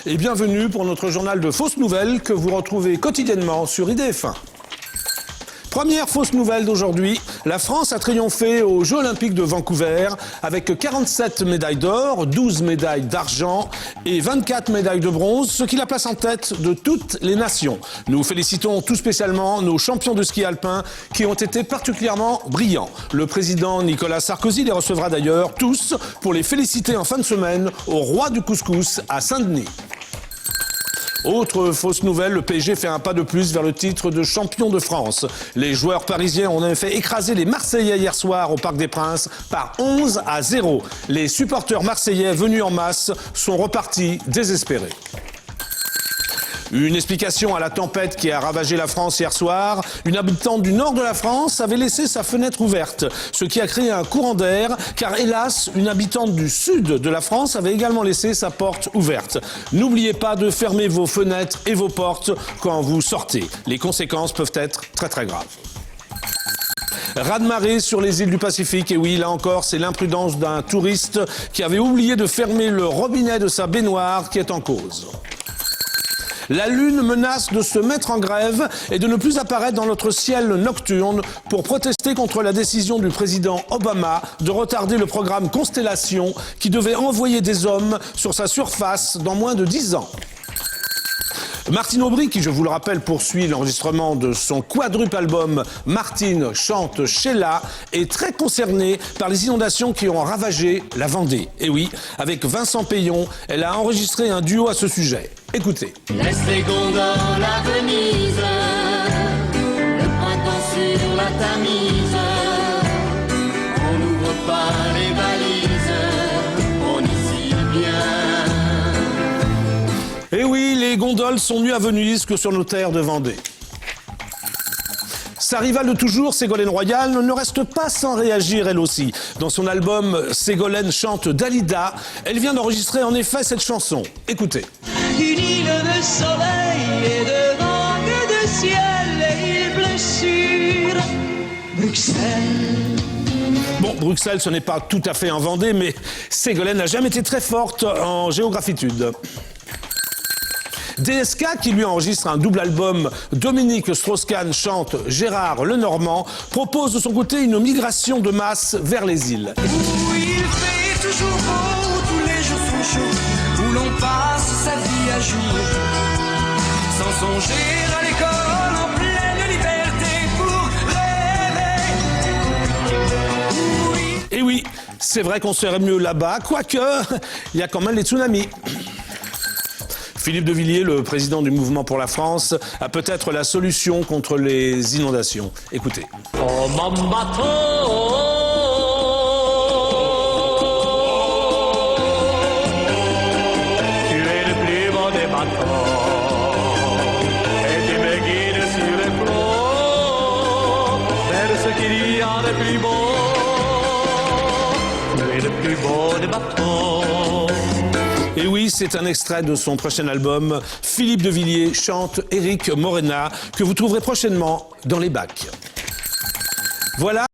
et bienvenue pour notre journal de fausses nouvelles que vous retrouvez quotidiennement sur IDF1. Première fausse nouvelle d'aujourd'hui, la France a triomphé aux Jeux Olympiques de Vancouver avec 47 médailles d'or, 12 médailles d'argent et 24 médailles de bronze, ce qui la place en tête de toutes les nations. Nous félicitons tout spécialement nos champions de ski alpin qui ont été particulièrement brillants. Le président Nicolas Sarkozy les recevra d'ailleurs tous pour les féliciter en fin de semaine au roi du couscous à Saint-Denis. Autre fausse nouvelle, le PSG fait un pas de plus vers le titre de champion de France. Les joueurs parisiens ont en effet écrasé les Marseillais hier soir au Parc des Princes par 11-0. Les supporters marseillais venus en masse sont repartis désespérés. Une explication à la tempête qui a ravagé la France hier soir. Une habitante du nord de la France avait laissé sa fenêtre ouverte, ce qui a créé un courant d'air, car hélas, une habitante du sud de la France avait également laissé sa porte ouverte. N'oubliez pas de fermer vos fenêtres et vos portes quand vous sortez. Les conséquences peuvent être très très graves. Raz-de-marée sur les îles du Pacifique, et oui, là encore, c'est l'imprudence d'un touriste qui avait oublié de fermer le robinet de sa baignoire qui est en cause. La Lune menace de se mettre en grève et de ne plus apparaître dans notre ciel nocturne pour protester contre la décision du président Obama de retarder le programme Constellation qui devait envoyer des hommes sur sa surface dans moins de 10 ans. Martine Aubry, qui je vous le rappelle poursuit l'enregistrement de son quadruple album Martine chante Sheila, est très concernée par les inondations qui ont ravagé la Vendée. Et oui, avec Vincent Payon, elle a enregistré un duo à ce sujet. Écoutez. Laisse les gondoles à Venise, le printemps sur la Tamise, on n'ouvre pas les valises, on y s'y bien. Et oui, les gondoles sont mieux à Venise que sur nos terres de Vendée. Sa rivale de toujours, Ségolène Royal, ne reste pas sans réagir elle aussi. Dans son album Ségolène chante Dalida, elle vient d'enregistrer en effet cette chanson. Écoutez. Une île de soleil et de vagues de ciel, et il pleut sur Bruxelles. Bon, Bruxelles, ce n'est pas tout à fait en Vendée, mais Ségolène n'a jamais été très forte en géographitude. DSK, qui lui enregistre un double album, Dominique Strauss-Kahn chante Gérard Lenormand, propose de son côté une migration de masse vers les îles. Où il fait toujours beau, où tous les jours sont chauds, où l'on passe sa vie à jouer, sans songer à l'école en pleine liberté pour rêver. Et oui, c'est vrai qu'on serait mieux là-bas, quoique il y a quand même les tsunamis. Philippe de Villiers, le président du Mouvement pour la France, a peut-être la solution contre les inondations. Écoutez. Oh mon bateau, tu es le plus beau des bateaux, et tu me guides sur le flot, vers ce qu'il y a de plus beau, tu es le plus beau des bateaux. Et oui, c'est un extrait de son prochain album. Philippe de Villiers chante Éric Morena, que vous trouverez prochainement dans les bacs. Voilà.